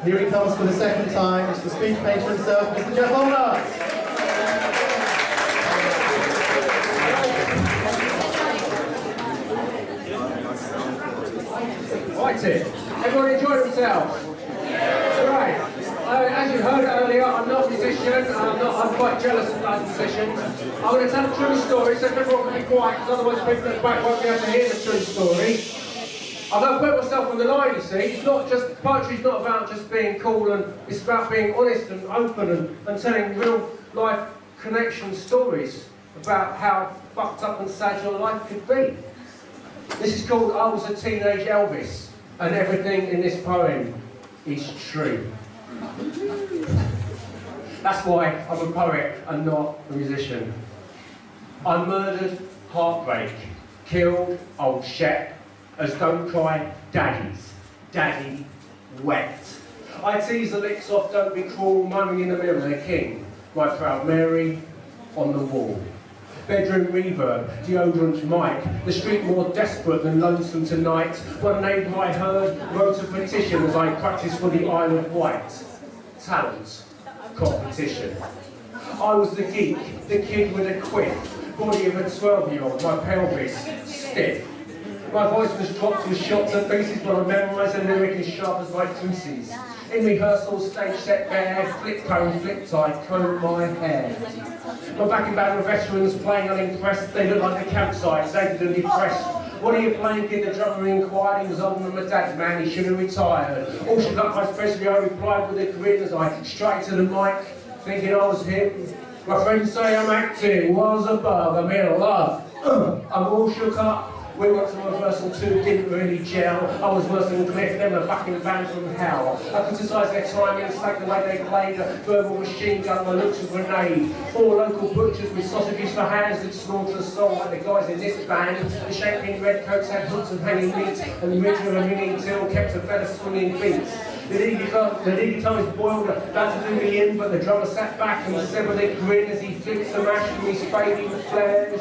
Here he comes for the second time. It's the speech painter himself, Mr. Jeff Olnert. Righty. Everyone enjoy themselves? Right. As you heard earlier, I'm not a musician. I'm quite jealous of those musicians. I'm going to tell a true story, so everyone can be quiet, because otherwise people at the back won't be able to hear the true story. I'm going to put myself on the line, you see. It's not just, poetry's not about just being cool, and it's about being honest and open and telling real life connection stories about how fucked up and sad your life could be. This is called I Was a Teenage Elvis, and everything in this poem is true. That's why I'm a poet and not a musician. I murdered heartbreak, killed old Shep, as don't cry daddies, daddy wept. I tease the licks off don't be cruel, mummy in the mirror, the king, my proud Mary on the wall. Bedroom reverb, deodorant mic, the street more desperate than lonesome tonight. One name I heard wrote a petition as I practiced for the Isle of Wight. Talent competition. I was the geek, the kid with a quiff, body of a 12-year-old, my pelvis stiff. My voice was dropped with shots and pieces, but I memorised a lyric as sharp as my creases. In rehearsal, stage set bare, flip cone, flip tight, comb my hair. My backing band of veterans playing unimpressed, they looked like a campsite, sated and depressed. What are you playing, kid? The drummer inquired. He was older than my dad, man, he should have retired. All should look like Presley, I replied with a grin as I straight to the mic, thinking I was him. My friends say I'm acting, was above, I'm in love. I'm all shook up. We went to rehearsal too, didn't really gel. I was worse than Cliff, them a backing band from hell. I criticised their timing, state the way they played, a verbal machine gun, my looks of grenade. 4 local butchers with sausages for hands that slaughter a soul like the guys in this band. The shaping redcoats had hooks of hanging meat, and the ridge of a ringing till kept a better swinging beat. The lead guitar is boiled, about to do me in, but the drummer sat back and said with a grin as he flicked some ash from his fading flares.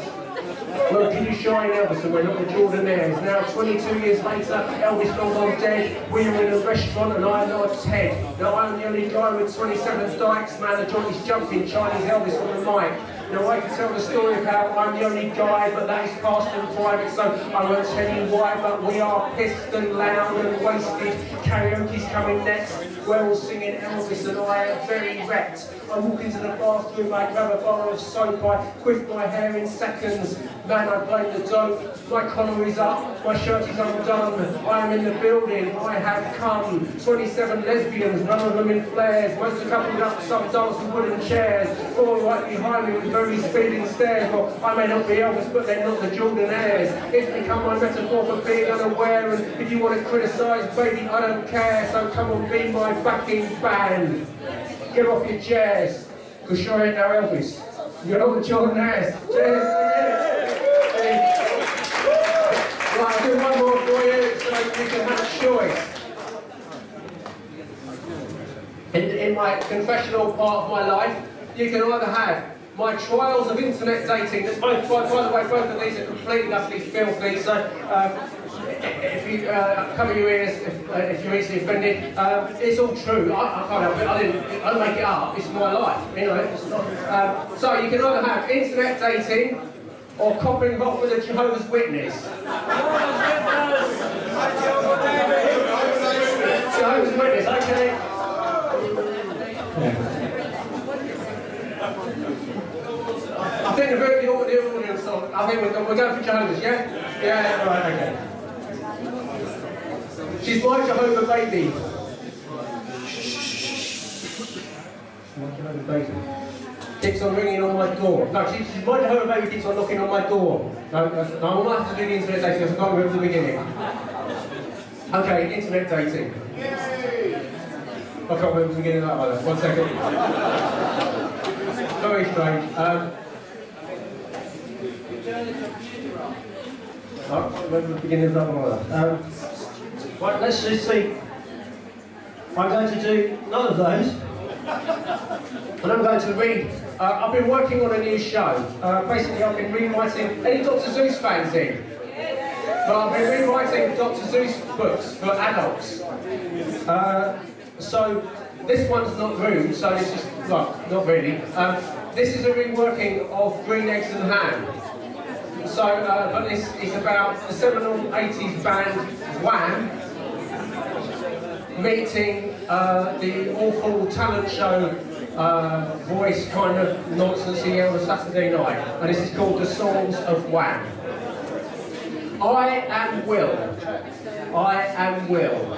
Well, can you shine Elvis and we're not the Jordanaires? Now 22 years later, Elvis long gone dead. We were in a restaurant and I know it's Ted. Now I'm the only guy with 27 dikes, man, the joint is jumping, Chinese Elvis on the mic. Now I can tell the story of how I'm the only guy, but that is past and private, so I won't tell you why, but we are pissed and loud and wasted. Karaoke's coming next. We're all singing Elvis and I am very wrecked. I walk into the bathroom, I grab a bar of soap, I quiff my hair in seconds. Man, I blame the dope. My collar is up, my shirt is undone. I am in the building, I have come. 27 lesbians, none of them in flares. Most are coupled up, some dance with wooden chairs. 4 right behind me with very speeding stares. Well, I may not be Elvis, but they're not the Jordanaires. It's become my metaphor for being unaware. And if you want to criticise, baby, I don't care. So come and be my backing band. Get off your chairs, because sure ain't no Elvis. You're not the Jordanaires. Cheers. Right, I'll do one more for you so you can have a choice. In my confessional part of my life, you can either have my trials of internet dating. By the way, both of these are completely utterly filthy, so if you cover your ears if you're easily offended. It's all true. I can't help it. I don't make it up. It's my life. You know. It's not, so you can either have internet dating or copping hot with a Jehovah's Witness. Jehovah's Witness. Okay. I think the audience. I think we're going for Jehovah's. Yeah. Yeah. Right. Okay. She's my Jehovah baby. My Jehovah baby. Keeps on ringing on my door. No, she's my Jehovah baby keeps on knocking on my door. No, I will not have to do the internet dating, I've got to go to the beginning. Okay, internet dating. Yay! I can't remember the beginning of that either. 1 second. Very strange. Remember the beginning of that one either. Right, let's just see. I'm going to do none of those. And I'm going to read. I've been working on a new show. Basically, I've been rewriting. Any Dr. Seuss fans in? But I've been rewriting Dr. Seuss books for adults. So this one's not rude, so it's just, well, not really. This is a reworking of Green Eggs and Ham. So, but it's about the seminal 80s band Wham meeting the awful talent show voice kind of nonsense on a Saturday night. And this is called The Songs of Wham. I am Will. I am Will.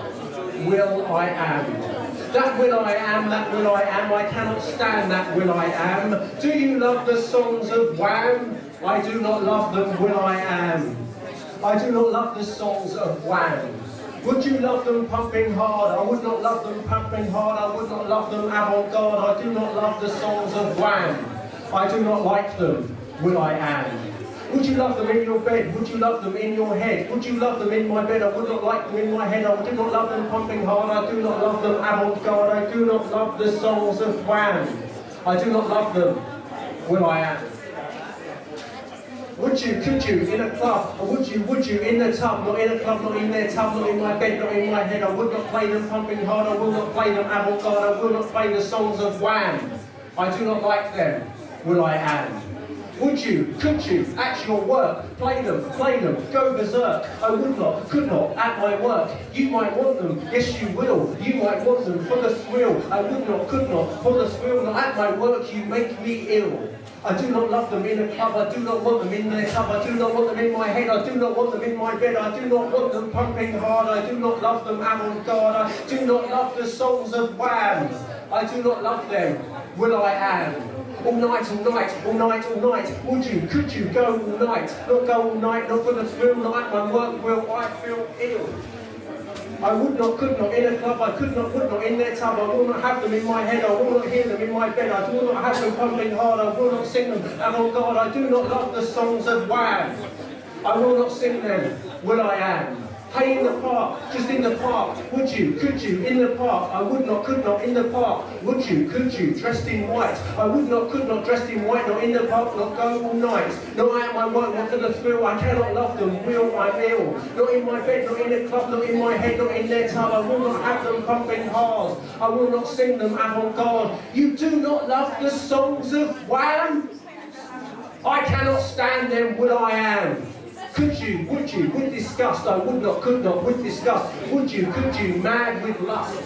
Will I am. That will I am, that will I am, I cannot stand that will I am. Do you love the songs of Wham? I do not love them, will I am. I do not love the songs of Wham. Would you love them pumping hard? I would not love them pumping hard, I would not love them avant-garde. I do not love the songs of Wham. I do not like them, will I am. Would you love them in your bed? Would you love them in your head? Would you love them in my bed? I would not like them in my head. I do not love them pumping hard. I do not love them avant-garde. I do not love the songs of Wham. I do not love them. Will I am. Would you, could you, in a club? Or would you, in the tub? Not in a club, not in their tub, not in my bed, not in my head. I would not play them pumping hard. I will not play them avant-garde. I will not play the songs of Wham. I do not like them. Will I am. Would you, could you, at your work, play them, go berserk? I would not, could not, at my work. You might want them, yes you will. You might want them for the thrill. I would not, could not, for the thrill. Not at my work, you make me ill. I do not love them in a club, I do not want them in their tub, I do not want them in my head, I do not want them in my bed, I do not want them pumping hard, I do not love them avant-garde, I do not love the songs of Wham. I do not love them, will I am. All night, all night, all night, all night. Would you, could you go all night? Not go all night, not for the thrill, not at my work, will I feel ill? I would not, could not, in a club, I could not, would not, in their tub, I will not have them in my head, I will not hear them in my bed, I will not have them pumping hard, I will not sing them avant-garde, I do not love the songs of Wham. I will not sing them, will I am. Hey, in the park, just in the park, would you, could you, in the park, I would not, could not, in the park, would you, could you, dressed in white, I would not, could not, dressed in white, not in the park, not go all night, not at my work, not for the thrill, I cannot love them, will I'm ill, not in my bed, not in a club, not in my head, not in their tub, I will not have them pumping hard, I will not sing them avant-garde. You do not love the songs of Wham? I cannot stand them, will I am. Could you, with disgust, I would not, could not, with disgust, would you, could you, mad with lust.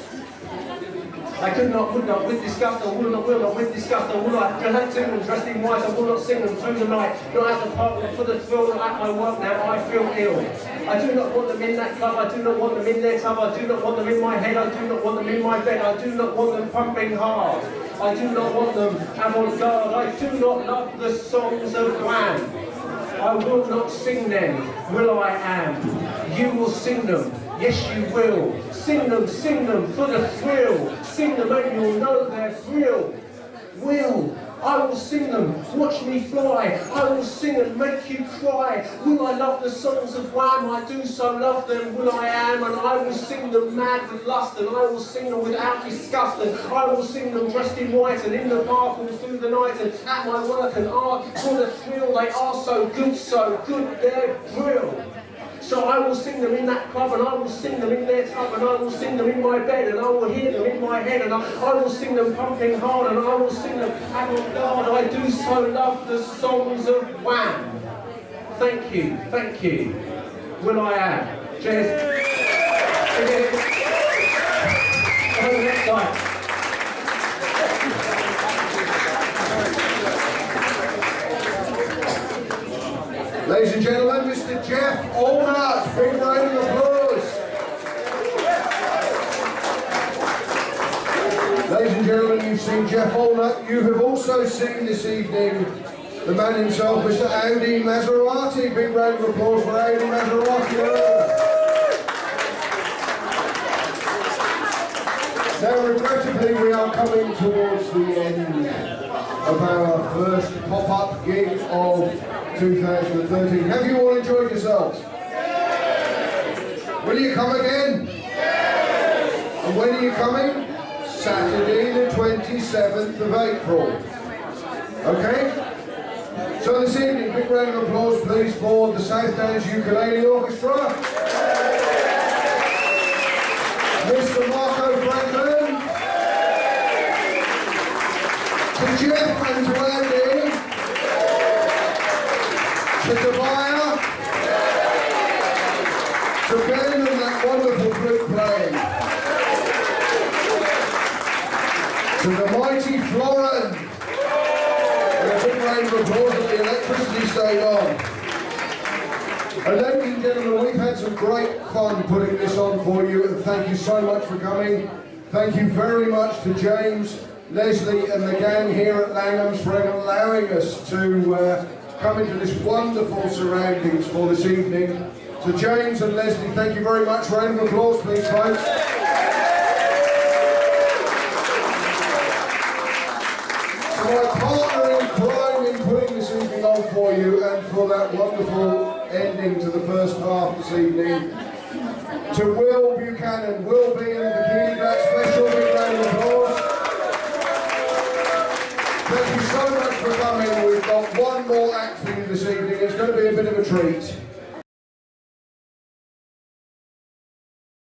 I could not, would not, with disgust, I will not, with disgust, I will not, have sing them dressed in white, I will not sing them through the night, not at the park, not for the thrill, not at my work now, I feel ill. I do not want them in that club, I do not want them in their tub, I do not want them in my head, I do not want them in my bed, I do not want them pumping hard, I do not want them avant-garde, I do not love the songs of Wham. I will not sing them, will I am. You will sing them, yes you will. Sing them for the thrill. Sing them and you'll know they're real. Will, I will sing them, watch me fly. I will sing and make you cry. Will I love the songs of Wham? I do so love them, will I am. And I will sing them mad with lust. And I will sing them without disgust. And I will sing them dressed in white. And in the park all through the night. And at my work and art for the thrill. They are so good, they're real. So I will sing them in that club, and I will sing them in their tub, and I will sing them in my bed, and I will hear them in my head, and I will sing them pumping hard, and I will sing them avant-garde. I do so love the songs of Wham. Thank you, will I am. Cheers. Until next time. Ladies and gentlemen, Mr. Jeff Allnut, big round of applause. Ladies and gentlemen, you've seen Jeff Allnut. You have also seen this evening the man himself, Mr. Audi Maserati. Big round of applause for Audi Maserati. Now, regrettably, we are coming towards the end of our first pop-up gig of 2013. Have you all enjoyed yourselves? Yes. Will you come again? Yes. And when are you coming? Saturday the 27th of April. Okay? So this evening, big round of applause please for the South Downs Ukulele Orchestra. Mr. Marco Franklin. To Ben and that wonderful flute playing. To the mighty Florin. And a big round of applause that the electricity stayed on. And ladies and gentlemen, we've had some great fun putting this on for you, and thank you so much for coming. Thank you very much to James, Leslie and the gang here at Langham's for allowing us to come into this wonderful surroundings for this evening. So James and Leslie, thank you very much. Round of applause please, folks. To my partner in crime in putting this evening on for you, and for that wonderful ending to the first half this evening. To Will Buchanan, Will being the Bikini Black Special, big round of applause. Thank you so much for coming. We've got one more act for you this evening. It's going to be a bit of a treat.